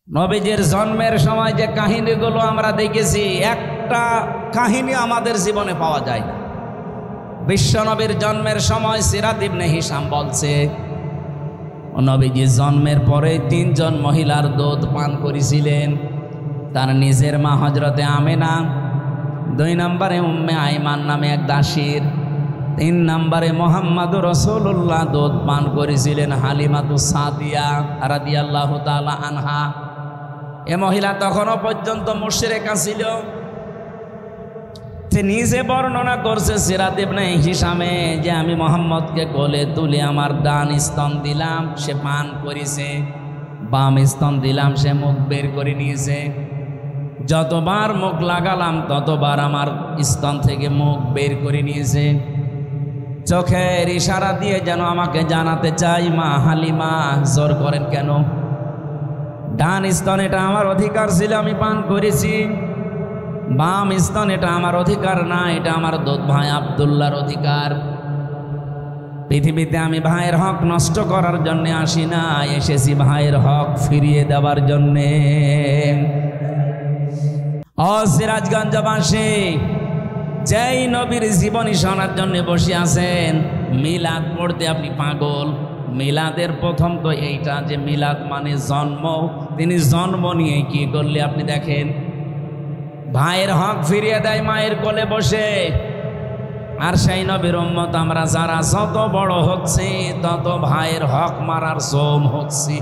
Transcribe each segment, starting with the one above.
নবীজির জন্মের সময় যে কাহিনীগুলো আমরা দেখেছি, একটা কাহিনী আমাদের জীবনে পাওয়া যায় না। বিশ্বনবীর জন্মের সময় সিরাত ইবনে হিশাম বলছে, নবীজির জন্মের পরে 3 জন মহিলার দুধ পান করেছিলেন। তার নিজের মা হযরতে আমেনা, 2 নম্বরে উম্মে আইমান নামে এক দাসীর, 3 নম্বরে মুহাম্মদুর রাসূলুল্লাহ দুধ পান করেছিলেন হালিমাতুস সাদিয়া রাদিয়াল্লাহু তাআলা আনহা। এ মহিলা তখনও পর্যন্ত মুশরিকা ছিল। সে নিজে বর্ণনা করছে সিরাত ইবনে হিশামে যে আমি মুহাম্মদকে কোলে তুলে আমার ডান স্তন দিলাম, সে পান করেছে, বাম স্তন দিলাম, সে মুখ বের করে নিয়েছে। যতবার মুখ লাগালাম ততবার আমার স্তন থেকে মুখ বের করে নিয়েছে। চোখের ইশারা দিয়ে যেন আমাকে জানাতে চাই, মা হালিমা জোর করেন কেন? ডান স্তন এটা আমার অধিকার ছিল, আমি পান করেছি। বাম স্তন এটা আমার অধিকার না, এটা আমার দুধ ভাই আব্দুল্লাহর অধিকার। পৃথিবীতে আমি ভাইয়ের হক নষ্ট করার জন্য আসি না, এসেছি ভাইয়ের হক ফিরিয়ে দেওয়ার জন্যে। ও সিরাজগঞ্জবাসী, যেই নবীর জীবনী শোনার জন্য বসে আছেন, মিলাদ পড়তে আপনি পাগল। মিলাদের প্রথম তো এইটা যে মিলাদ মানে জন্ম। তিনি জন্ম নিয়ে কি করলে আপনি দেখেন, ভাইয়ের হক ফিরিয়ে দেয় মায়ের কোলে বসে। আর সেই নবীর উম্মত আমরা যারা যত বড় হচ্ছে তত ভাইয়ের হক মারার জম হচ্ছি।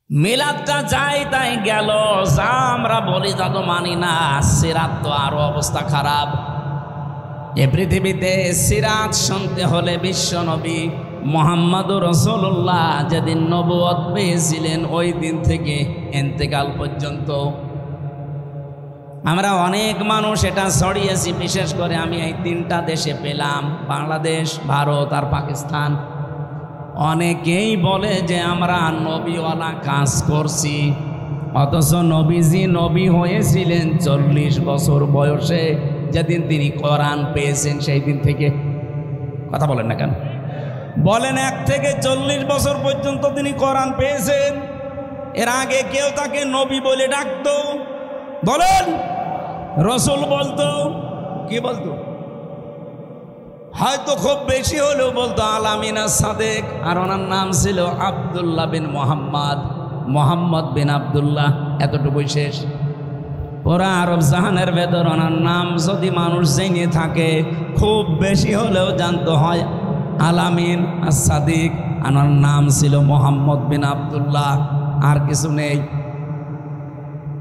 মিলাদটা যাই তাই গেল, যা আমরা বলি তা তো মানি না। সিরাত তো আরো অবস্থা খারাপ। এ পৃথিবীতে সিরাত শুনতে হলে বিশ্ব নবী মুহাম্মদুর রাসূলুল্লাহ যেদিন নবুয়ত পেয়েছিলেন ওই দিন থেকে ইন্তেকাল পর্যন্ত আমরা অনেক মানুষ এটা ছড়িয়েছি। বিশেষ করে আমি এই 3টা দেশে পেলাম, বাংলাদেশ, ভারত আর পাকিস্তান। অনেকেই বলে যে আমরা নবীওয়ালা কাজ করছি, অথচ নবীজি নবী হয়েছিলেন 40 বছর বয়সে, যেদিন তিনি কোরআন পেয়েছেন সেই দিন থেকে। কথা বলেন না কেন? বলেন 1 থেকে 40 বছর পর্যন্ত তিনি কোরআন পেয়েছেন। এর আগে কেউ তাকে নবী বলে ডাকতো? বলেন। রসুল বলতো? কি বলতো? হয়তো খুব বেশি হলেও বলতো আল-আমিন আস-সাদিক। আর ওনার নাম ছিল আব্দুল্লাহ বিন মোহাম্মদ, মোহাম্মদ বিন আব্দুল্লাহ, এতটুকুই শেষ। পুরা আরব জাহানের ভেতর ওনার নাম যদি মানুষ জেনে থাকে, খুব বেশি হলেও জানতো হয় আল-আমিন আস-সাদিক। ওনার নাম ছিল মোহাম্মদ বিন আব্দুল্লাহ, আর কিছু নেই।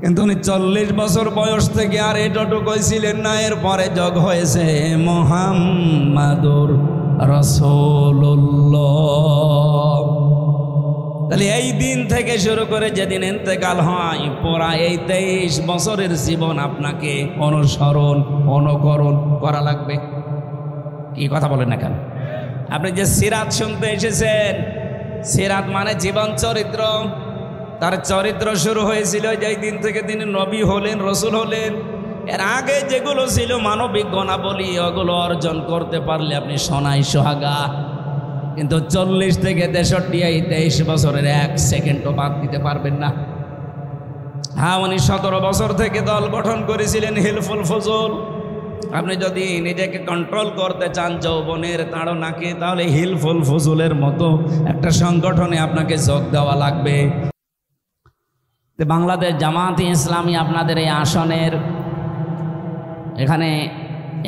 কিন্তু উনি 40 বছর বয়স থেকে আর এতটুকুই ছিলেন না। এরপরে যোগ হয়েছে মুহাম্মাদুর রাসূলুল্লাহ। তাহলে এই দিন থেকে শুরু করে যেদিন ইন্তেকাল হয়, পুরা এই 23 বছরের জীবন আপনাকে অনুসরণ অনুকরণ করা লাগবে। কি কথা বলেন না কেন? আপনি যে সিরাত শুনতে এসেছেন, সিরাত মানে জীবন চরিত্র। তার চরিত্র শুরু হয়েছিল যেই দিন থেকে তিনি নবী হলেন, রসুল হলেন। এর আগে যেগুলো ছিল মানবিক গুণাবলী, ওগুলো অর্জন করতে পারলে আপনি সোনাই সোহাগা। কিন্তু 40 থেকে 63 এই 23 বছরের 1 সেকেন্ডও বাদ দিতে পারবেন না। হ্যাঁ, উনি 17 বছর থেকে দল গঠন করেছিলেন হিলফুল ফুজুল। আপনি যদি নিজেকে কন্ট্রোল করতে চান যৌবনের তাড়নাকে, তাহলে হিলফুল ফুজুলের মতো একটা সংগঠনে আপনাকে যোগ দেওয়া লাগবে। বাংলাদেশ জামায়াতে ইসলামী আপনাদের এই আসনের এখানে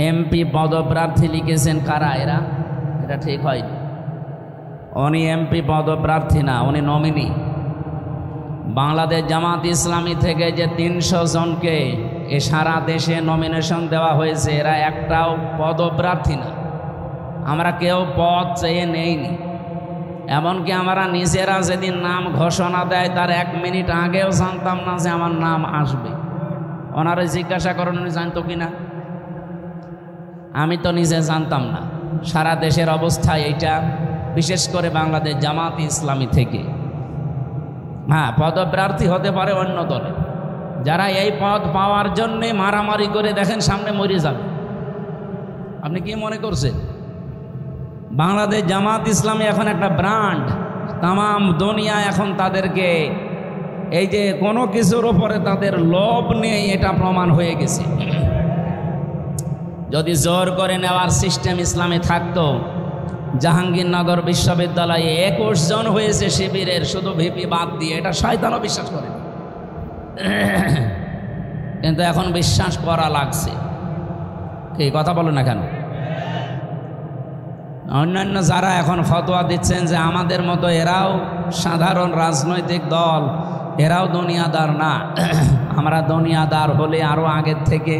এমপি পদপ্রার্থী লিখেছেন কারা? এরা, এটা ঠিক হয়। উনি এমপি পদপ্রার্থী না, উনি নমিনি। বাংলাদেশ জামায়াতে ইসলামী থেকে যে 300 জনকে এ সারা দেশে নমিনেশন দেওয়া হয়েছে, এরা একটাও পদপ্রার্থী না। আমরা কেউ পদ চেয়ে নেইনি। এমনকি আমরা নিজেরা যেদিন নাম ঘোষণা দেয় তার 1 মিনিট আগেও জানতাম না যে আমার নাম আসবে। ওনারা জিজ্ঞাসা করেন উনি জানতো কিনা? আমি তো নিজে জানতাম না। সারা দেশের অবস্থা এইটা, বিশেষ করে বাংলাদেশ জামায়াতে ইসলামী থেকে। হ্যাঁ, পদপ্রার্থী হতে পারে অন্য দলে, যারা এই পদ পাওয়ার জন্যে মারামারি করে দেখেন সামনে মরে যাবে। আপনি কি মনে করছেন? বাংলাদেশ জামায়াত ইসলামী এখন একটা ব্র্যান্ড, তামাম দুনিয়া এখন তাদেরকে এই যে কোনো কিছুর উপরে তাদের লোভ নেই, এটা প্রমাণ হয়ে গেছে। যদি জোর করে নেওয়ার সিস্টেম ইসলামে থাকতো, জাহাঙ্গীরনগর বিশ্ববিদ্যালয়ে 21 জন হয়েছে শিবিরের, শুধু ভিপি বাদ দিয়ে। এটা শয়তানও বিশ্বাস করে, কিন্তু এখন বিশ্বাস করা লাগছে। কি কথা বলো না কেন? অন্যান্য যারা এখন ফতোয়া দিচ্ছেন যে আমাদের মতো এরাও সাধারণ রাজনৈতিক দল, এরাও দুনিয়াদার না, আমরা দুনিয়াদার হলে আরও আগের থেকে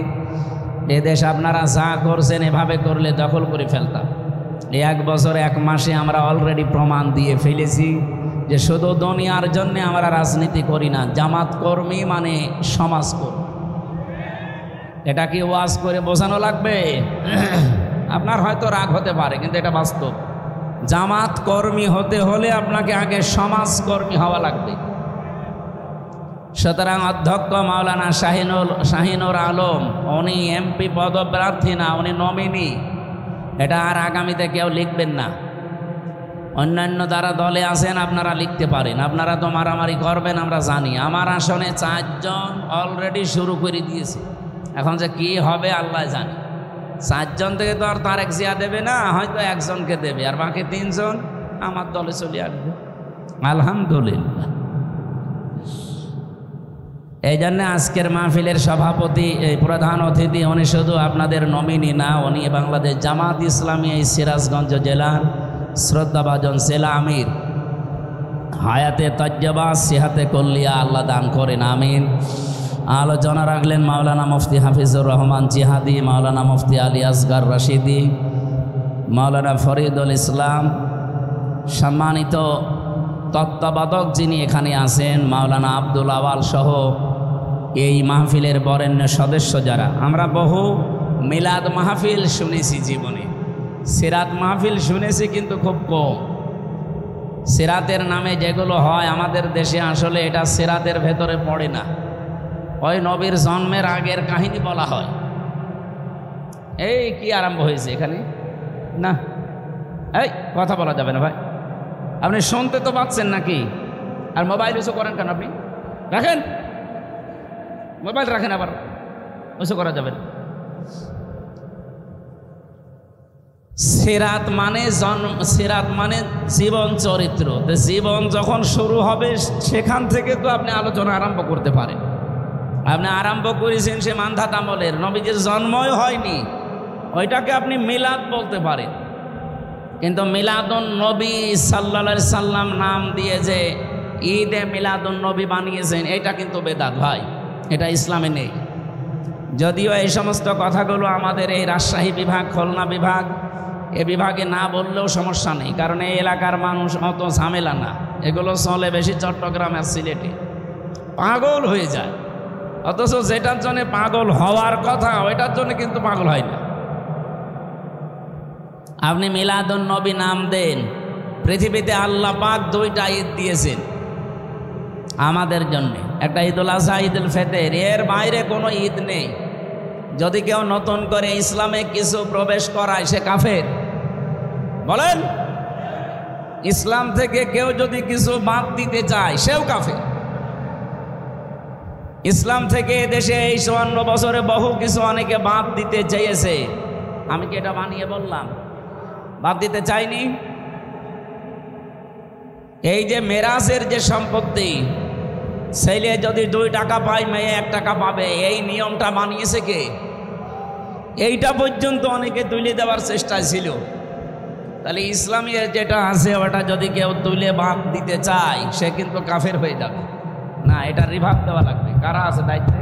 এদেশ আপনারা যা করছেন এভাবে করলে দখল করে ফেলতাম। 1 বছর 1 মাসে আমরা অলরেডি প্রমাণ দিয়ে ফেলেছি যে শুধু দুনিয়ার জন্য আমরা রাজনীতি করি না, জামাত কর্মী মানে সমাজ কর্মী। এটা কি ওয়াজ করে বোঝানো লাগবে? আপনার হয়তো রাগ হতে পারে, কিন্তু এটা বাস্তব। জামাত কর্মী হতে হলে আপনাকে আগে সমাজকর্মী হওয়া লাগবে। সুতরাং অধ্যক্ষ মাওলানা শাহিনুর আলম উনি এমপি পদপ্রার্থী না, উনি নমিনি। এটা আর আগামীতে কেউ লিখবেন না। অন্যান্য যারা দলে আছেন আপনারা লিখতে পারেন, আপনারা তো মারামারি করবেন আমরা জানি। আমার আসনে 4 জন অলরেডি শুরু করে দিয়েছে, এখন যে কি হবে আল্লাহ জানে। 4 জন থেকে তো আর তারেক জিয়া দেবে না, হয়তো 1 জনকে দেবে, আর বাকি 3 জন আমার দলে চলে আসবে। আলহামদুলিল্লাহ। এই জন্য আজকের মাহফিলের সভাপতি, এই প্রধান অতিথি, উনি শুধু আপনাদের নমিনি না, উনি বাংলাদেশ জামাত ইসলামী এই সিরাজগঞ্জ জেলার শ্রদ্ধাভাজন জেলা আমির। হায়াতে তজ্জবা সিহাতে কল্লিয়া আল্লাহ দান করেন, আমিন। আলোচনা রাখলেন মাওলানা মুফতি হাফিজুর রহমান জিহাদি, মাওলানা মুফতি আলী আসগার রশিদি, মাওলানা ফরিদুল ইসলাম। সম্মানিত তত্ত্বাবধায়ক যিনি এখানে আছেন মাওলানা আব্দুল আওয়াল সহ এই মাহফিলের বরেণ্য সদস্য যারা। আমরা বহু মিলাদ মাহফিল শুনেছি জীবনে, সিরাত মাহফিল শুনেছি কিন্তু খুব কম। সিরাতের নামে যেগুলো হয় আমাদের দেশে, আসলে এটা সিরাতের ভেতরে পড়ে না। ওই নবীর জন্মের আগের কাহিনী বলা হয়। এই কি আরম্ভ হয়েছে এখানে? না, এই কথা বলা যাবে না ভাই। আপনি শুনতে তো পাচ্ছেন নাকি? আর মোবাইল উঁচু করেন কেন? আপনি রাখেন, মোবাইল রাখেন, আবার উঁচু করা যাবে না। সিরাত মানে সিরাত মানে জীবন চরিত্র। জীবন যখন শুরু হবে সেখান থেকে তো আপনি আলোচনা আরম্ভ করতে পারেন। আপনি আরম্ভ করেছেন সে মান্ধাত আমলের, নবীজির জন্মই হয়নি, ওইটাকে আপনি মিলাদ বলতে পারেন। কিন্তু মিলাদুন নবী সাল্লাল্লাহু আলাইহি সাল্লাম নাম দিয়ে যে ঈদে মিলাদুন নবী বানিয়েছেন, এটা কিন্তু বেদাত ভাই, এটা ইসলামে নেই। যদিও এই সমস্ত কথাগুলো আমাদের এই রাজশাহী বিভাগ, খুলনা বিভাগ, এ বিভাগে না বললেও সমস্যা নেই, কারণ এই এলাকার মানুষ অত ঝামেলা না। এগুলো চলে বেশি চট্টগ্রাম আর সিলেটে, পাগল হয়ে যায়। অথচ যেটার জন্য পাগল হওয়ার কথা ওইটার জন্য কিন্তু পাগল হয় না। আপনি মিলাদুন নবী নাম দেন। পৃথিবীতে আল্লাহ পাক 2টা ঈদ দিয়েছেন আমাদের জন্য, একটা ঈদুল আজহা, ঈদুল ফিতর। এর বাইরে কোনো ঈদ নেই। যদি কেউ নতুন করে ইসলামে কিছু প্রবেশ করায় সে কাফের। বলেন, ইসলাম থেকে কেউ যদি কিছু বাদ দিতে চায় সেও কাফের। ইসলাম থেকে দেশে এই 54 বছরে বহু কিছু অনেকে বাদ দিতে চেয়েছে। আমি কি এটা বানিয়ে বললাম? বাদ দিতে চাইনি। এই যে মেরাজের যে সম্পত্তি, ছেলে যদি 2 টাকা পায়, মেয়ে 1 টাকা পাবে, এই নিয়মটা বানিয়েছে কে? এইটা পর্যন্ত অনেকে তুলে দেওয়ার চেষ্টা ছিল। তাহলে ইসলামের যেটা আছে ওটা যদি কেউ তুলে বাদ দিতে চায় সে কিন্তু কাফের হয়ে যাবে। না, এটা রিভাব দেওয়া লাগবে। কারা আছে দায়িত্বে?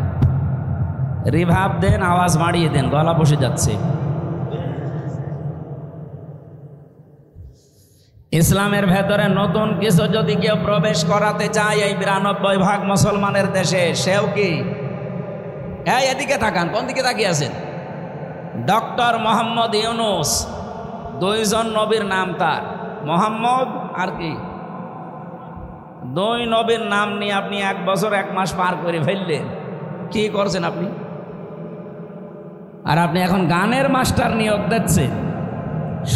রিভাব দেন, আওয়াজ বাড়িয়ে দেন, গলা বসে যাচ্ছে। ইসলামের ভেতরে নতুন কিছু যদি কেউ প্রবেশ করাতে চায় এই 92% মুসলমানের দেশে, সেও কি? এই এদিকে তাকান, কোন দিকে তাকিয়ে আছেন? ডক্টর মোহাম্মদ ইউনুস, 2 জন নবীর নাম তার, মোহাম্মদ আর কি, 2 নবীর নাম নিয়ে আপনি 1 বছর 1 মাস পার করে ফেললেন। কি করছেন আপনি? আর আপনি এখন গানের মাস্টার নিয়োগ দিচ্ছেন,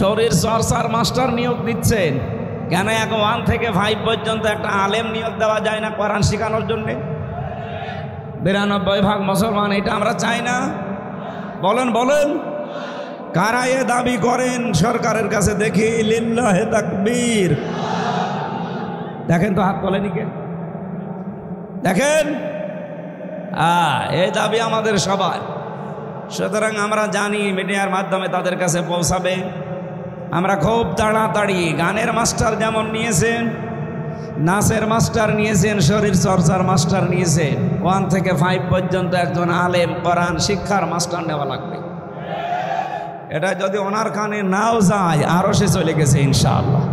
শরীর চর্চার মাস্টার নিয়োগ দিচ্ছেন। কেন এক 1 থেকে 5 পর্যন্ত একটা আলেম নিয়োগ দেওয়া যায় না কোরআন শেখানোর জন্যে? 92% মুসলমান এটা আমরা চাই না। বলেন বলেন, কারা এ দাবি করেন সরকারের কাছে? দেখি, লিল্লাহে তাকবীর। দেখেন তো, হাত তোলেনি কে? দেখেন, এই দাবি আমাদের সবার। সুতরাং আমরা জানি মিডিয়ার মাধ্যমে তাদের কাছে পৌঁছাবে। আমরা খুব তাড়াতাড়ি গানের মাস্টার যেমন নিয়েছেন, নাচের মাস্টার নিয়েছেন, শরীর চর্চার মাস্টার নিয়েছেন, 1 থেকে 5 পর্যন্ত একজন আলেম কোরআন শিক্ষার মাস্টার নেওয়া লাগবে। এটা যদি ওনার কানে নাও যায়, আরো সে চলে গেছে ইনশাআল্লাহ।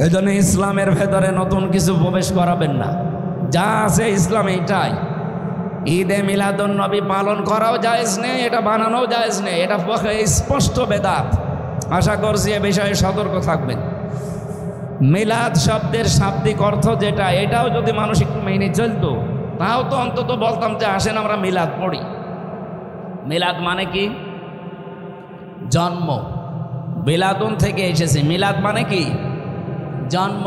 এই জন্য ইসলামের ভেতরে নতুন কিছু প্রবেশ করাবেন না, যা আছে ইসলাম এইটাই। ঈদে মিলাদুন নবী পালন করাও জায়েজ নেই, এটা বানানোও জায়েজ নেই, এটা স্পষ্ট বেদাত। আশা করছি এ বিষয়ে সতর্ক থাকবেন। মিলাদ শব্দের শাব্দিক অর্থ যেটা, এটাও যদি মানুষ একটু মেনে চলতো, তাও তো অন্তত বলতাম যে আসেন আমরা মিলাদ পড়ি। মিলাদ মানে কি? জন্ম। মিলাদুন থেকে এসেছে। মিলাদ মানে কি? জন্ম।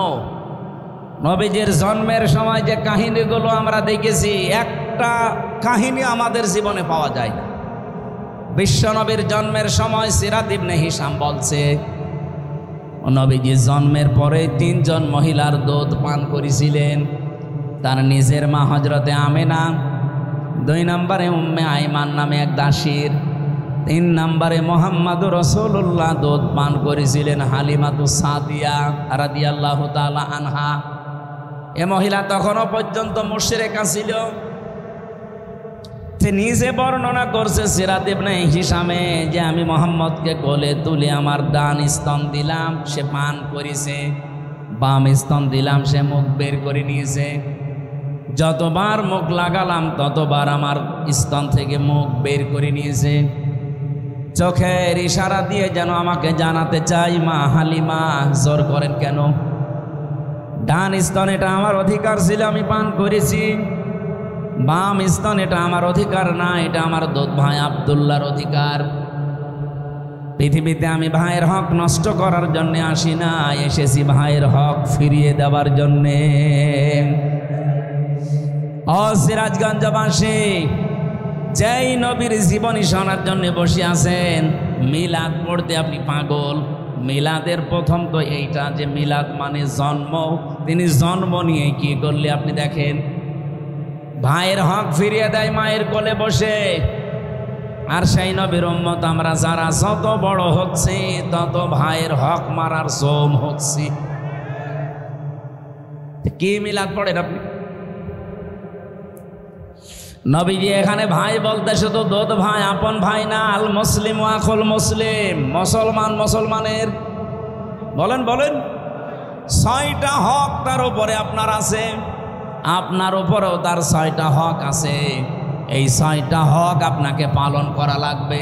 নবীজির জন্মের সময় যে কাহিনীগুলো আমরা দেখেছি, একটা কাহিনী আমাদের জীবনে পাওয়া যায় না। বিশ্বনবীর জন্মের সময় সিরাত ইবনে হিশাম বলছে, নবীজির জন্মের পরে 3 জন মহিলার দুধ পান করেছিলেন। তার নিজের মা হযরতে আমেনা, 2 নম্বরে উম্মে আইমান নামে এক দাসীর, 3 নম্বরে মুহাম্মদুর রাসূলুল্লাহ দুধ পান করেছিলেন হালিমাতুস সাদিয়া রাদিয়াল্লাহু তাআলা আনহা। এ মহিলা তখনও পর্যন্ত মুশরিকা ছিল। সে নিজে বর্ণনা করছে সিরাত ইবনে হিশামে যে আমি মুহাম্মদকে কোলে তুলে আমার ডান স্তন দিলাম, সে পান করেছে, বাম স্তন দিলাম, সে মুখ বের করে নিয়েছে। যতবার মুখ লাগালাম ততবার আমার স্তন থেকে মুখ বের করে নিয়েছে। চোখের ইশারা দিয়ে যেন আমাকে জানাতে চাই, মা হালিমা জোর করেন কেন? ডান স্তন এটা আমার অধিকার ছিল, আমি পান করেছি। বাম স্তন এটা আমার অধিকার না, এটা আমার দুধ ভাই আব্দুল্লাহর অধিকার। পৃথিবীতে আমি ভাইয়ের হক নষ্ট করার জন্য আসি না, এসেছি ভাইয়ের হক ফিরিয়ে দেওয়ার জন্যে। ও সিরাজগঞ্জবাসী, যেই নবীর জীবনী শোনার জন্য বসে আছেন, মিলাদ পড়তে আপনি পাগল। মিলাদের প্রথম তো এইটা যে মিলাদ মানে জন্ম। তিনি জন্ম নিয়ে কি করলে আপনি দেখেন, ভাইয়ের হক ফিরিয়ে দেয় মায়ের কোলে বসে। আর সেই নবীর উম্মত আমরা যারা যত বড় হচ্ছে, তত ভাইয়ের হক মারার জম হচ্ছি। কি মিলাদ পড়েন আপনি? নবীজি এখানে ভাই বলতে শুধু দুধ ভাই, আপন ভাই না। আল মুসলিম আখুল মুসলিম, মুসলমান মুসলমানের। বলেন বলেন, 6টা হক তার উপরে আপনার আছে, আপনার উপরেও তার 6টা হক আছে। এই 6টা হক আপনাকে পালন করা লাগবে।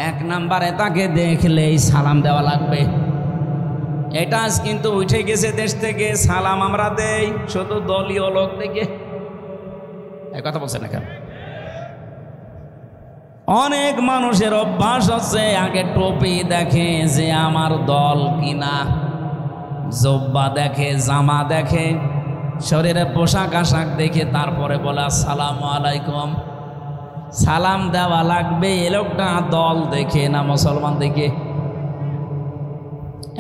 1 নম্বরে তাকে দেখলেই সালাম দেওয়া লাগবে। এটা আজ কিন্তু উঠে গেছে দেশ থেকে, সালাম আমরা দেই শুধু দলীয় লোক থেকে। এই কথা বলছেন না কেন? অনেক মানুষের অভ্যাস হচ্ছে, আগে টুপি দেখে যে আমার দল কিনা, জব্বা দেখে, জামা দেখে, শরীরে পোশাক আশাক দেখে তারপরে বলে আসসালামু আলাইকুম। সালাম দেওয়া লাগবে। এ লোকটা দল দেখে না মুসলমান দেখে।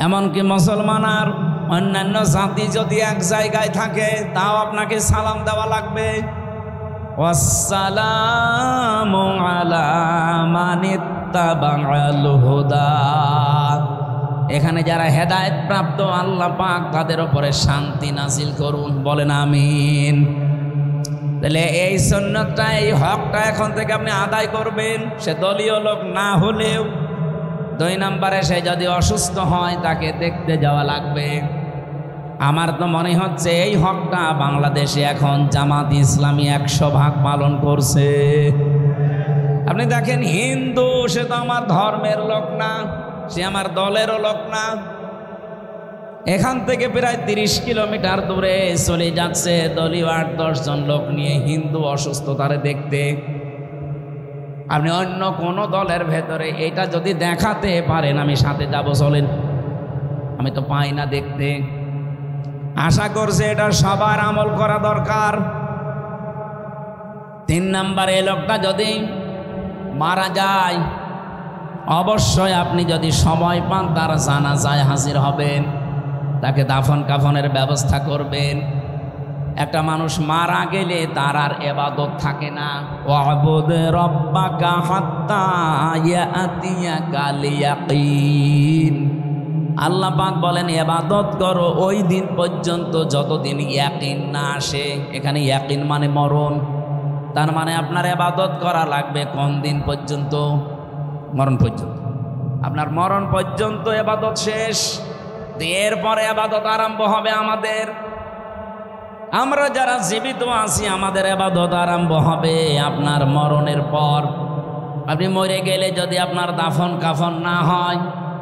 এমনকি মুসলমান আর অন্যান্য জাতি যদি এক জায়গায় থাকে, তাও আপনাকে সালাম দেওয়া লাগবে। ওয়াসসালামু আলা মানিত্তাবা'আল হুদা। এখানে যারা হেদায়েত প্রাপ্ত, আল্লাহ পাক তাদের উপরে শান্তি নাজিল করুন। বলেন আমিন। তাহলে এই সুন্নতটা, এই হকটা এখন থেকে আপনি আদায় করবেন, সে দলীয় লোক না হলেও। 2 নম্বরে সে যদি অসুস্থ হয়, তাকে দেখতে যাওয়া লাগবে। আমার তো মনে হচ্ছে এই হকটা বাংলাদেশে এখন জামাত ইসলামী 100% পালন করছে। আপনি দেখেন, হিন্দু, সে তো আমার ধর্মের লোক না, সে আমার দলেরও লোক না। এখান থেকে প্রায় 30 কিলোমিটার দূরে চলে যাচ্ছে দলীয় 8-10 জন লোক নিয়ে হিন্দু অসুস্থ তারে দেখতে। আপনি অন্য কোনো দলের ভেতরে এটা যদি দেখাতে পারেন আমি সাথে যাব, চলেন। আমি তো পাই না দেখতে। আশা করছি এটা সবার আমল করা দরকার। 3 নম্বরে এই লোকটা যদি মারা যায়, অবশ্যই আপনি যদি সময় পান তার জানাজায় হাজির হবেন, তাকে দাফন কাফনের ব্যবস্থা করবেন। একটা মানুষ মারা গেলে তার আর ইবাদত থাকে না। ওয়াবুদ রাব্বাকা হাত্তা ইয়াতিয়াকাল ইয়াকিন। আল্লাহ পাক বলেন ইবাদত করো ওই দিন পর্যন্ত যতদিন ইয়াকিন না আসে। এখানে ইয়াকিন মানে মরণ। তার মানে আপনার ইবাদত করা লাগবে কোন দিন পর্যন্ত? মরণ পর্যন্ত। আপনার মরণ পর্যন্ত ইবাদত শেষ, এরপরে ইবাদত আরম্ভ হবে আমাদের। আমরা যারা জীবিত আছি আমাদের ইবাদত আরম্ভ হবে আপনার মরণের পর। আপনি মরে গেলে যদি আপনার দাফন কাফন না হয়,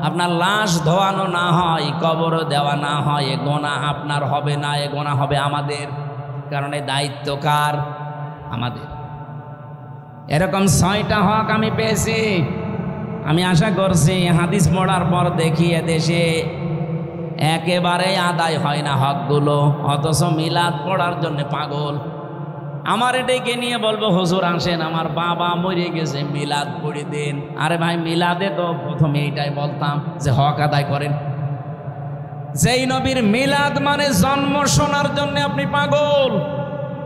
আপনার লাশ ধোয়ানো না হয়, কবর দেওয়া না হয়, এ গোনাহ আপনার হবে না, এ গোনাহ হবে আমাদের। কারণ এই দায়িত্ব কার? আমাদের। এরকম 6টা হক আমি পেয়েছি। আমি আশা করছি হাদিস পড়ার পর দেখি এদেশে একেবারে আদায় হয় না হকগুলো, অথচ মিলাদ পড়ার জন্য পাগল। আমার এটাকে নিয়ে বলবো হুজুর আসেন আমার বাবা মরে গেছে মিলাদ পড়ে দিন। আরে ভাই মিলাদে তো প্রথমে এইটাই বলতাম যে হক আদায় করেন। যেই নবীর মিলাদ মানে জন্ম শোনার জন্য আপনি পাগল,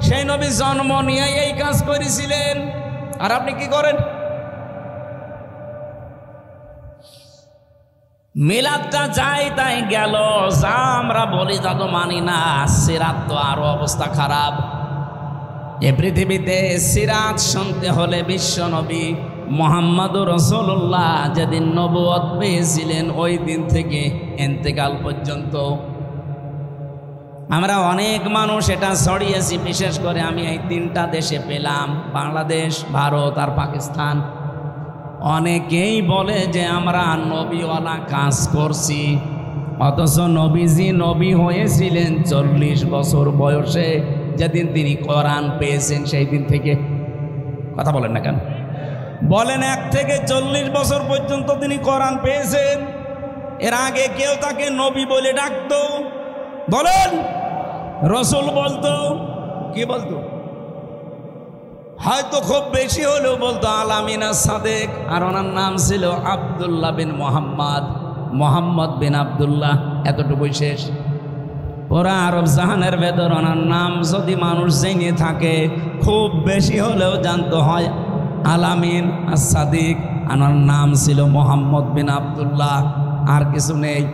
সেই নবী জন্ম নিয়ে এই কাজ করেছিলেন, আর আপনি কি করেন? মিলাদটা যাই তাই গেল, যা আমরা বলি তা তো মানি না। সিরাত তো আরো অবস্থা খারাপ। এ পৃথিবীতে সিরাত শুনতে হলে বিশ্ব নবী মুহাম্মদুর রাসূলুল্লাহ যেদিন নবুয়ত পেয়েছিলেন ওই দিন থেকে ইন্তেকাল পর্যন্ত আমরা অনেক মানুষ এটা ছড়িয়েছি। বিশেষ করে আমি এই 3টা দেশে পেলাম, বাংলাদেশ, ভারত আর পাকিস্তান। অনেকেই বলে যে আমরা নবীওয়ালা কাজ করছি, অথচ নবীজি নবী হয়েছিলেন 40 বছর বয়সে, যেদিন তিনি কোরআন পেয়েছেন সেই দিন থেকে। কথা বলেন না কেন? বলেন 1 থেকে 40 বছর পর্যন্ত তিনি কোরআন পেয়েছেন। এর আগে কেউ তাকে নবী বলে ডাকতো? বলেন। রসুল বলতো? কি বলতো? হয়তো খুব বেশি হলেও বলতো আলামিনা সাদেক, আর ওনার নাম ছিল আব্দুল্লাহ বিন মোহাম্মদ বিন আব্দুল্লাহ, এতটুকুই শেষ। পুরা আরব জাহানের ভেতর ওনার নাম যদি মানুষ জেনে থাকে খুব বেশি হলেও জানতো হয় আলামিন আর সাদিক, ওনার নাম ছিল মোহাম্মদ বিন আব্দুল্লাহ, আর কিছু নেই।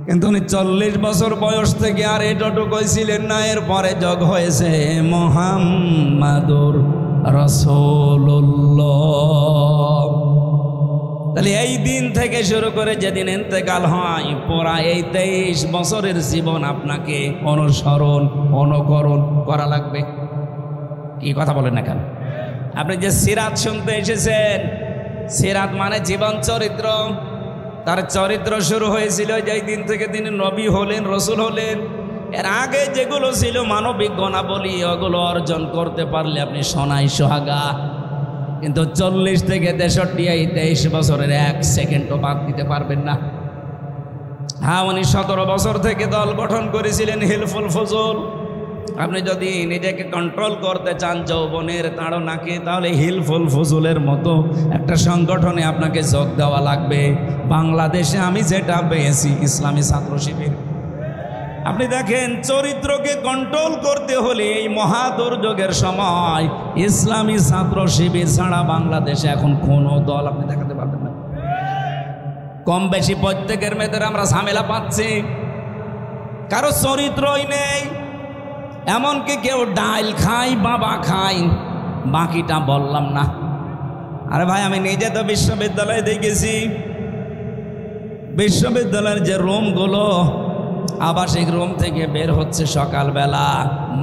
কিন্তু উনি 40 বছর বয়স থেকে আর এতটুকুই ছিলেন না। এরপরে যোগ হয়েছে মুহাম্মাদুর রাসূলুল্লাহ। তাহলে এই দিন থেকে শুরু করে যেদিন ইন্তেকাল হয় পুরা এই 23 বছরের জীবন আপনাকে অনুসরণ অনুকরণ করা লাগবে। কি কথা বলেন না কেন? আপনি যে সিরাত শুনতে এসেছেন, সিরাত মানে জীবন চরিত্র। তার চরিত্র শুরু হয়েছিল যেই দিন থেকে তিনি নবী হলেন, রসুল হলেন। এর আগে যেগুলো ছিল মানবিক গুণাবলী, ওগুলো অর্জন করতে পারলে আপনি সোনাই সোহাগা। কিন্তু 40 থেকে 63 এই 23 বছরের 1 সেকেন্ডও বাদ দিতে পারবেন না। হ্যাঁ, উনি 17 বছর থেকে দল গঠন করেছিলেন হিলফুল ফজল। আপনি যদি নিজেকে কন্ট্রোল করতে চান যৌবনের তাড়নাকে, তাহলে হিলফুল ফজলের মতো একটা সংগঠনে আপনাকে যোগ দেওয়া লাগবে। বাংলাদেশে আমি যেটা পেয়েছি ইসলামী ছাত্র শিবির। আপনি দেখেন চরিত্রকে কন্ট্রোল করতে হলে এই মহা দুর্যোগের সময় ইসলামী ছাত্র শিবির ছাড়া বাংলাদেশে এখন কোনো দল আপনি দেখাতে পারবেন না। কম বেশি প্রত্যেকের ভেতরে আমরা ঝামেলা পাচ্ছি, কারো চরিত্রই নেই। এমনকি কেউ ডাল খায়, বাবা খায়, বাকিটা বললাম না। আরে ভাই, আমি নিজে তো বিশ্ববিদ্যালয়ে দেখেছি, বিশ্ববিদ্যালয়ের যে রুমগুলো আবাসিক রুম থেকে বের হচ্ছে সকালবেলা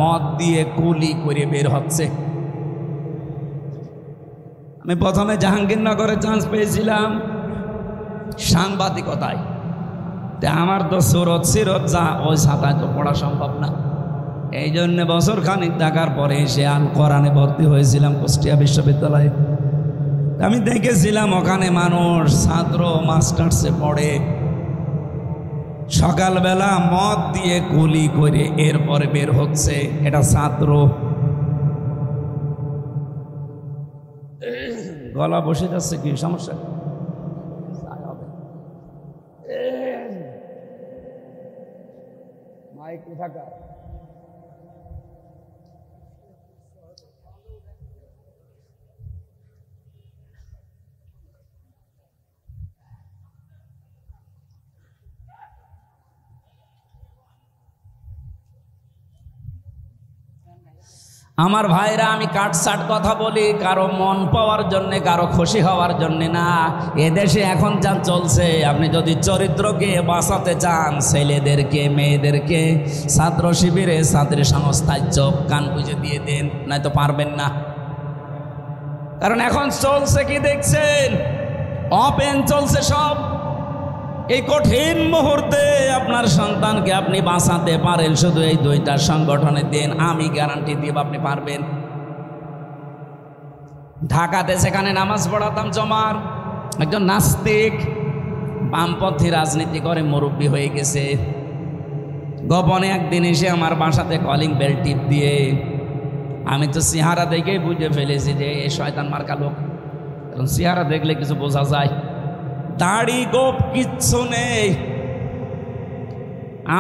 মদ দিয়ে কুলি করে বের হচ্ছে। আমি প্রথমে জাহাঙ্গীরনগরে চান্স পেয়েছিলাম সাংবাদিকতায়। আমার তো সুরত সিরত যা, ওই ছাতায় তো পড়া সম্ভব না। এই জন্য বছর খানিক থাকার পরে এসে আল কোরআনে ভর্তি হয়েছিলাম কুষ্টিয়া বিশ্ববিদ্যালয়ে। আমি দেখেছিলাম ওখানে মানুষ ছাত্র মাস্টার্সে পড়ে, সকালবেলা মদ দিয়ে কুলি করে এরপরে বের হচ্ছে, এটা ছাত্র। গলা বসে যাচ্ছে, কি সমস্যা? মাইক থাকা আমার ভাইরা, আমি কাটসাট কথা বলি কারো মন পাওয়ার জন্যে, কারো খুশি হওয়ার জন্যে না। এদেশে এখন যা চলছে, আপনি যদি চরিত্রকে বাঁচাতে চান, ছেলেদেরকে মেয়েদেরকে ছাত্র শিবিরে ছাত্রী সংস্থায় চোখ কান বুঝে দিয়ে দেন, নয়তো পারবেন না। কারণ এখন চলছে কি দেখছেন, ওপেন চলছে সব। এই কঠিন মুহূর্তে আপনার সন্তানকে আপনি বাঁচাতে পারেন শুধু এই দুইটা সংগঠনে দেন, আমি গ্যারান্টি দিব আপনি পারবেন। ঢাকাতে সেখানে নামাজ পড়াতাম জমার, একজন নাস্তিক বামপন্থী রাজনীতি করে মুরব্বী হয়ে গেছে। গোপনে একদিন এসে আমার বাসাতে কলিং বেল টিপ দিয়ে, আমি তো চেহারা দেখেই বুঝে ফেলেছি যে এই শয়তান মার্কা লোক, কারণ চেহারা দেখলে কিছু বোঝা যায়। দাড়ি গোপ কিচ্ছু নেই।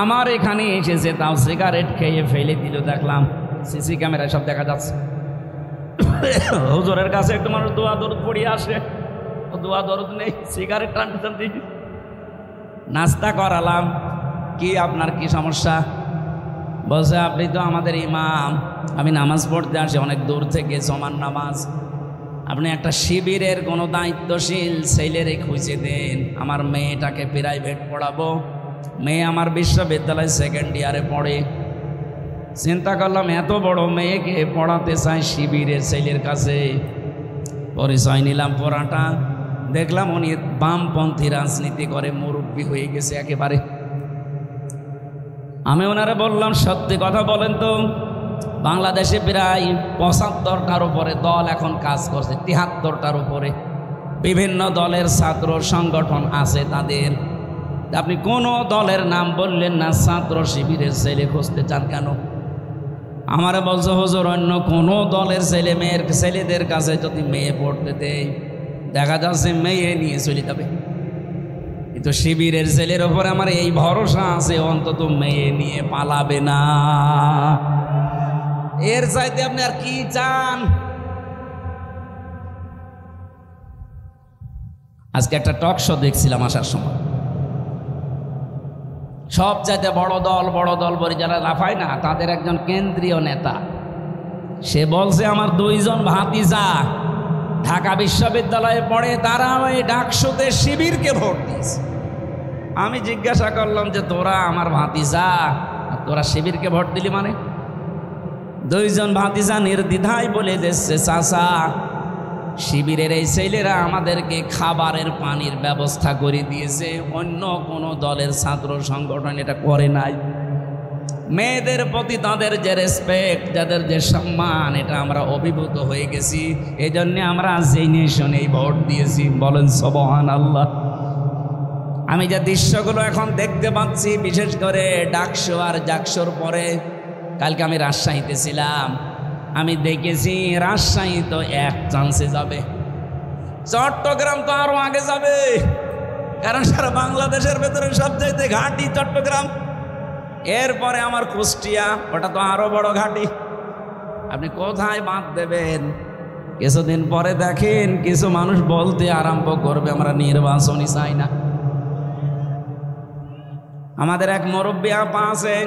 আমার এখানে এসেছে, তাও সিগারেট খেয়ে ফেলে দিল, দেখলাম সিসি ক্যামেরায় সব দেখা যাচ্ছে। হুজুরের কাছে একটু মানুষ দোয়া দরুদ পড়িয়ে আসে, ও দোয়া দরুদ নেই, সিগারেট টানতে দিই। নাস্তা করালাম, কি আপনার কি সমস্যা? বলছে আপনি তো আমাদের ইমাম, আমি নামাজ পড়তে আসি অনেক দূর থেকে, জমান নামাজ। আপনি একটা শিবিরের কোনো দায়িত্বশীল ছেলেরে খুঁজে দেন, আমার মেয়েটাকে প্রাইভেট পড়াবো। মেয়ে আমার বিশ্ববিদ্যালয় সেকেন্ড ইয়ারে পড়ে। চিন্তা করলাম এত বড় মেয়েকে পড়াতে চাই শিবিরের ছেলের কাছে। পরিচয় নিলাম পড়াটা, দেখলাম উনি বামপন্থী রাজনীতি করে মুরব্বী হয়ে গেছে একেবারে। আমি ওনারে বললাম সত্যি কথা বলেন তো, বাংলাদেশে প্রায় ৭৫টার উপরে দল এখন কাজ করছে, ৭৩টার উপরে বিভিন্ন দলের ছাত্র সংগঠন আছে তাদের। আপনি কোনো দলের নাম বললেন না, ছাত্র শিবিরের ছেলে খুঁজতে চান কেন? আমারে বলছে হুজুর অন্য কোনো দলের ছেলে মেয়ের ছেলেদের কাছে যদি মেয়ে পড়তে দেয়, দেখা যাচ্ছে মেয়ে নিয়ে চলে যাবে। কিন্তু শিবিরের ছেলের ওপরে আমার এই ভরসা আছে, অন্তত মেয়ে নিয়ে পালাবে না। এর চাইতে আপনি আর কি চান? আজকে একটা টক শো দেখছিলাম আসার সময়, সব চাইতে বড় দল বলে যারা লাফায় না, তাদের একজন কেন্দ্রীয় নেতা, সে বলছে আমার 2 জন ভাতিজা ঢাকা বিশ্ববিদ্যালয়ে পড়ে, তারা ওই ডাকসুতে শিবিরকে ভোট দিয়েছে। আমি জিজ্ঞাসা করলাম যে তোরা আমার ভাতিজা, তোরা শিবিরকে ভোট দিলি মানে? 2 জন ভাতিজা নির্দ্বিধায় বলে দিচ্ছে চাচা, শিবিরের এই ছেলেরা আমাদেরকে খাবারের পানির ব্যবস্থা করে দিয়েছে, অন্য কোনো দলের ছাত্র সংগঠন এটা করে নাই। মেয়েদের প্রতি তাদের যে রেসপেক্ট, যাদের যে সম্মান, এটা আমরা অভিভূত হয়ে গেছি। এই জন্যে আমরা জেনে শুনেই ভোট দিয়েছি। বলেন সুবহানাল্লাহ। আমি যে দৃশ্যগুলো এখন দেখতে পাচ্ছি, বিশেষ করে ডাকসু আর জাকসুর পরে, কালকে আমি রাজশাহীতে ছিলাম, আমি দেখেছি রাজশাহী তো এক চান্সে যাবে, চট্টগ্রাম তো আরো আগে যাবে, কারণ সারা বাংলাদেশের ভেতরে সবচাইতে ঘাঁটি চট্টগ্রাম। এরপরে আমার কুষ্টিয়া, ওটা তো আরো বড় ঘাঁটি। আপনি কোথায় বাঁধ দেবেন? কিছুদিন পরে দেখেন কিছু মানুষ বলতে আরম্ভ করবে আমরা নির্বাচনই চাই না। আমাদের এক মুরব্বী আপা আছেন,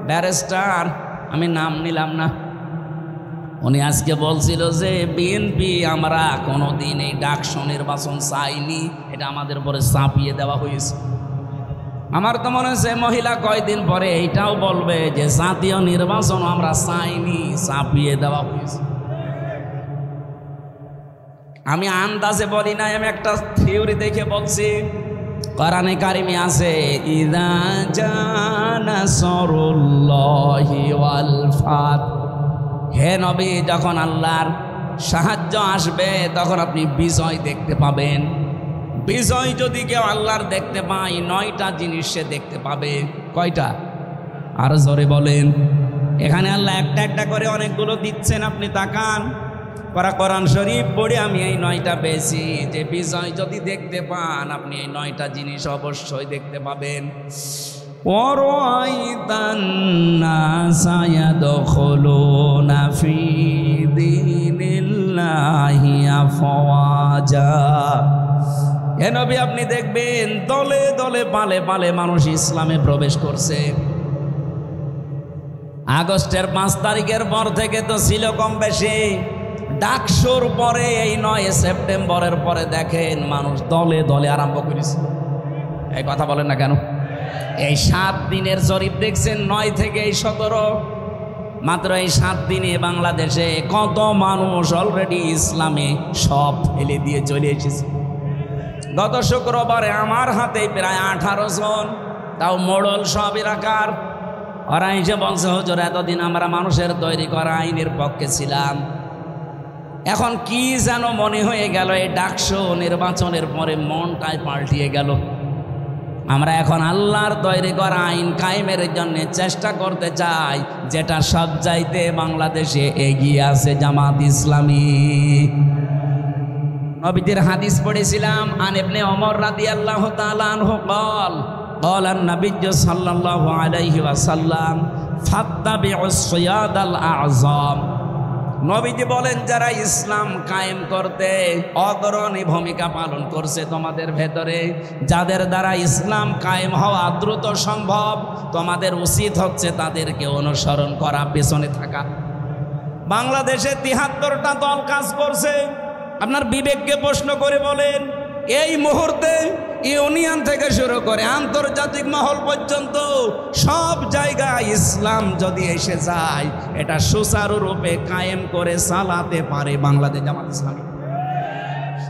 ব্যারিস্টার, আমি নাম নিলাম না, উনি আজকে বলছিল যে বিএনপি আমরা কোনোদিন এই ডাকসু নির্বাচন চাইনি, এটা আমাদের উপরে চাপিয়ে দেওয়া হয়েছে। আমার তো মনে হচ্ছে মহিলা কয়দিন পরে এইটাও বলবে যে জাতীয় নির্বাচন আমরা চাইনি, চাপিয়ে দেওয়া হয়েছে। আমি আন্দাজে বলি নাই, আমি একটা থিওরি দেখে বলছি। কোরআনে কারিমে আছে ইযা জা নাসরুল্লাহি ওয়াল ফাত। হে নবী, যখন আল্লাহর সাহায্য আসবে তখন আপনি বিজয় দেখতে পাবেন। বিজয় যদি কেউ আল্লাহর দেখতে পায়, 9টা জিনিস সে দেখতে পাবে। কয়টা? আর জোরে বলেন। এখানে আল্লাহ একটা একটা করে অনেকগুলো দিচ্ছেন, আপনি তাকান। কোরআন শরীফ পড়ে আমি এই 9টা পেয়েছি, যে বিজয় যদি দেখতে পান আপনি এই 9টা জিনিস অবশ্যই দেখতে পাবেন। ওয়ারাইতান নাসা ইয়াদখুলুনা ফি দীনিল্লাহি আফওয়াজা। হে নবী, আপনি দেখবেন দলে দলে পালে পালে মানুষ ইসলামে প্রবেশ করছে। আগস্টের 5 তারিখের পর থেকে তো ছিল কম বেশি, ডাকসুর পরে এই 9 সেপ্টেম্বরের পরে দেখেন মানুষ দলে দলে আরম্ভ করেছে। এই কথা বলেন না কেন? এই 7 দিনের জরিপ দেখছেন, 9 থেকে এই 17, মাত্র এই 7 দিনে বাংলাদেশে কত মানুষ অলরেডি ইসলামে সব ফেলে দিয়ে চলে এসেছে। গত শুক্রবারে আমার হাতে প্রায় 18 জন, তাও মোড়ল সব এলাকার। ওরা এসে বলছে, হুজুর এতদিন আমরা মানুষের তৈরি করা আইনের পক্ষে ছিলাম, এখন কি যেন মনে হয়ে গেল এই ডাকসু নির্বাচনের পরে মনটাই পাল্টিয়ে গেল। আমরা এখন আল্লাহর তৈরি করা আইন কায়েমের জন্য চেষ্টা করতে চাই, যেটা সব চাইতে বাংলাদেশে এগিয়ে আছে জামাত ইসলামী। নবীজির হাদিস পড়েছিলাম, আন ইবনে ওমর রাদিয়াল্লাহু তাআলা আনহু قال قال النبي صلى الله عليه وسلم فاتبعوا الصياد الاعظم। নবীজি বলেন, যারা ইসলাম কায়েম করতে অগ্রণী ভূমিকা পালন করছে তোমাদের ভেতরে, যাদের দ্বারা ইসলাম কায়েম হওয়া দ্রুত সম্ভব, তোমাদের উচিত হচ্ছে তাদেরকে অনুসরণ করা, পেছনে থাকা। বাংলাদেশে 73টা দল কাজ করছে। আপনার বিবেককে প্রশ্ন করে বলেন, এই মুহূর্তে ইউনিয়ন থেকে শুরু করে আন্তর্জাতিক মহল পর্যন্ত সব জায়গায় ইসলাম যদি এসে যায়, এটা সুচারুরূপে কায়েম করে চালাতে পারে বাংলাদেশ জামাত ইসলামী।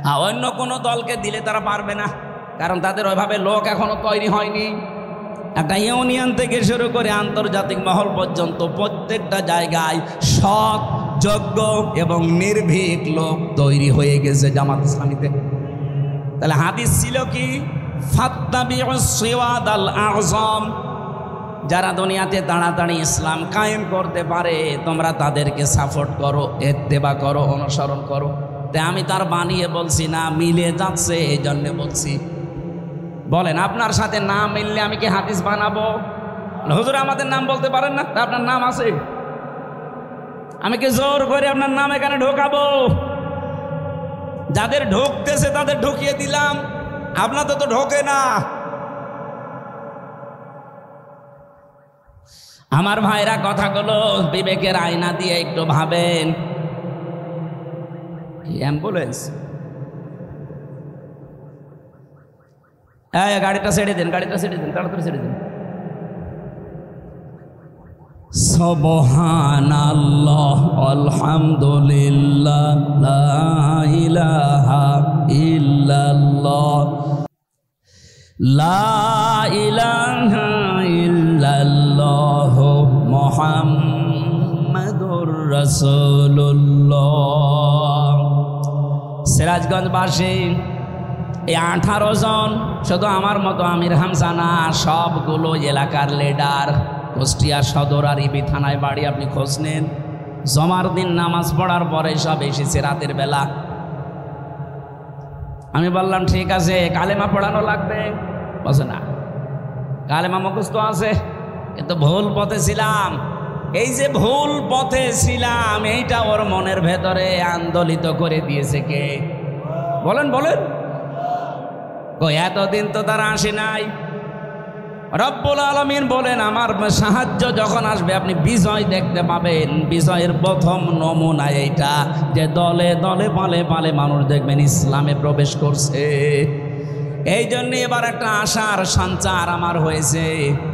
আর অন্য কোনো দলকে দিলে তারা পারবে না, কারণ তাদের ওইভাবে লোক এখনো তৈরি হয়নি। একটা ইউনিয়ন থেকে শুরু করে আন্তর্জাতিক মহল পর্যন্ত প্রত্যেকটা জায়গায় সৎ, যোগ্য এবং নির্ভীক লোক তৈরি হয়ে গেছে জামাত ইসলামীতে। তাহলে হাদিস ছিল কি? ফাত্তাবিউস সিওয়াদাল আযম। যারা দুনিয়াতে তাড়াতাড়ি ইসলাম কায়েম করতে পারে তোমরা তাদেরকে সাপোর্ট করো, ইত্তেবা করো, অনুসরণ করো। তাই আমি তার বানিয়ে বলছি না, মিলে যাচ্ছে এই জন্য বলছি। বলেন, আপনার সাথে না মিললে আমি কি হাদিস বানাবো? হুজুর আমাদের নাম বলতে পারেন না, আপনার নাম আছে, আমি কি জোর করে আপনার নাম এখানে ঢোকাবো? যাদের ঢুকতেছে তাদের ঢুকিয়ে দিলাম, আপনাদের তো ঢোকে না। আমার ভাইরা কথাগুলো বিবেকের আয়না দিয়ে একটু ভাবেন। অ্যাম্বুলেন্স, গাড়িটা ছেড়ে দিন, গাড়িটা ছেড়ে দিন, তাড়াতাড়ি ছেড়ে দিন। সুবহানাল্লাহ আলহামদুলিল্লাহ লা ইলাহা ইল্লাল্লাহ লা ইলাহা ইল্লাল্লাহ মুহাম্মাদুর রাসূলুল্লাহ। সিরাজগঞ্জবাসী এই 18 জন, শুধু আমার মতো আমির হামজা না, সবগুলো এলাকার লিডার। কুষ্টিয়া সদর আর ইবি থানায় বাড়ি, আপনি খোঁজ নেন। জমার দিন নামাজ পড়ার পরে সব এসেছে রাতের বেলা। আমি বললাম ঠিক আছে, কালেমা পড়ানো লাগবে। বলছে না, কালেমা মুখস্থ আছে, কিন্তু ভুল পথে ছিলাম। এই যে ভুল পথে ছিলাম, এইটা ওর মনের ভেতরে আন্দোলিত করে দিয়েছে কে? বলেন বলেন। এতদিন তো তারা আসে নাই। রব্বুল আলামিন বলেন, আমার সাহায্য যখন আসবে আপনি বিজয় দেখতে পাবেন। বিজয়ের প্রথম নমুনা এইটা, যে দলে দলে পালে পালে মানুষ দেখবেন ইসলামে প্রবেশ করছে। এই জন্য এবার একটা আশার সঞ্চার আমার হয়েছে।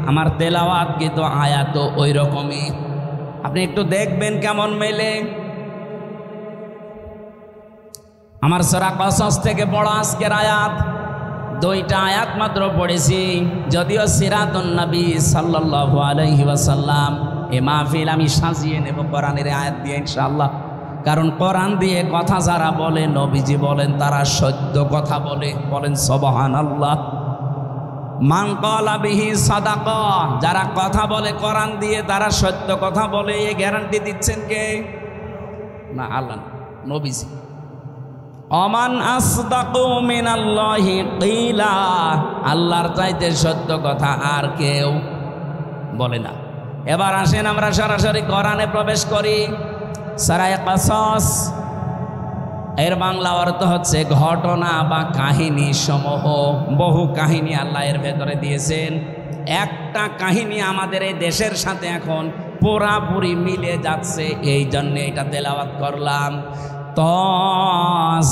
আমার তেলাওয়াত কিন্তু আয়াত ওই রকমই, আপনি একটু দেখবেন কেমন মেলে। আমার সূরা কসস থেকে পড়া আজকের আয়াত, দুইটা আয়াত মাত্র পড়েছি, যদিও সিরাতুন নবী সাল্লাল্লাহু আলাইহি ওয়াসাল্লাম এই মাহফিল আমি সাজিয়ে নেব কোরআনের আয়াত দিয়ে ইনশাআল্লাহ। কারণ কোরআন দিয়ে কথা যারা বলে, নবীজি বলেন তারা সত্য কথা বলে। বলেন সুবহানাল্লাহ। মান ক্বালা বিহি সাদাকা, যারা কথা বলে কোরআন দিয়ে তারা সত্য কথা বলে। এই গ্যারান্টি দিচ্ছেন কে? না, আল্লাহ, নবীজি। অমান আসদাকু মিনাল্লাহি কিলা, আল্লাহর চাইতে সত্য কথা আর কেউ বলে না। এবার আসেন আমরা সরাসরি কোরআনে প্রবেশ করি। সূরা কাসাস এর বাংলা অর্থ হচ্ছে ঘটনা বা কাহিনী সমূহ। বহু কাহিনী আল্লাহ এর ভেতরে দিয়েছেন। একটা কাহিনী আমাদের এই দেশের সাথে এখন পুরাপুরি মিলে যাচ্ছে, এই জন্য এটা তেলাওয়াত করলাম।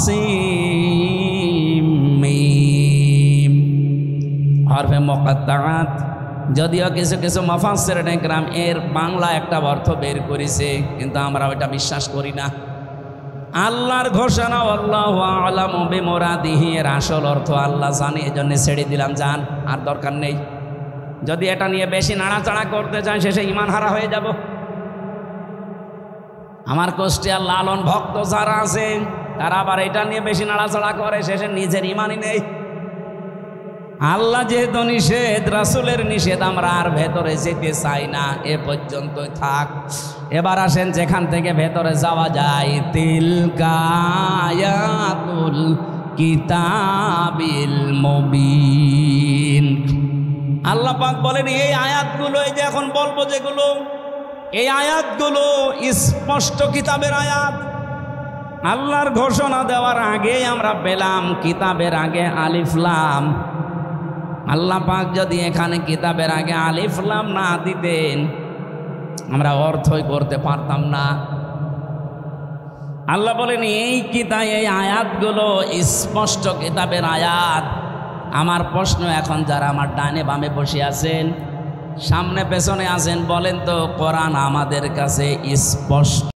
তাসিম মিম হরফে মুকাত্তাআত। যদিও কিছু কিছু মুফাসসিরিন ইকরাম এর বাংলা একটা অর্থ বের করেছে, কিন্তু আমরা ওটা বিশ্বাস করি না। আল্লাহর ঘোষণা আল্লাহু আ'লামু বিমুরাদিহি, এর আসল অর্থ আল্লাহ জানে, এজন্য ছেড়ে দিলাম, জান, আর দরকার নেই। যদি এটা নিয়ে বেশি নাড়াচাড়া করতে চান শেষে ঈমান হারা হয়ে যাব। আমার কুষ্টিয়ার লালন ভক্ত যারা আছে তারা আবার এটা নিয়ে বেশি নাড়াচাড়া করে, শেষে নিজের ঈমানই নেই। আল্লাহ যেহেতু নিষেধ, রাসূলের নিষেধ, আমরা আর ভেতরে যেতে চাই না, এ পর্যন্ত থাক। এবার আসেন যেখান থেকে ভেতরে যাওয়া যায়। তিলকা আয়াতুল কিতাবিল মুবিন। আল্লাহ পাক বলেন এই আয়াতগুলো, এই যে এখন বলবো যেগুলো, এই আয়াতগুলো স্পষ্ট কিতাবের আয়াত। আল্লাহর ঘোষণা দেওয়ার আগেই আমরা পেলাম কিতাবের আগে আলিফ লাম। আল্লাহ পাক যদি এখানে কিতাবের আগে আলিফ লাম না দিতেন আমরা অর্থই করতে পারতাম না। আল্লাহ বলেন এই কিতাব, এই আয়াতগুলো স্পষ্ট কিতাবের আয়াত। আমার প্রশ্ন এখন, যারা আমার ডানে বামে বসে আছেন, সামনে পেছনে আছেন, বলেন তো কোরআন আমাদের কাছে স্পষ্ট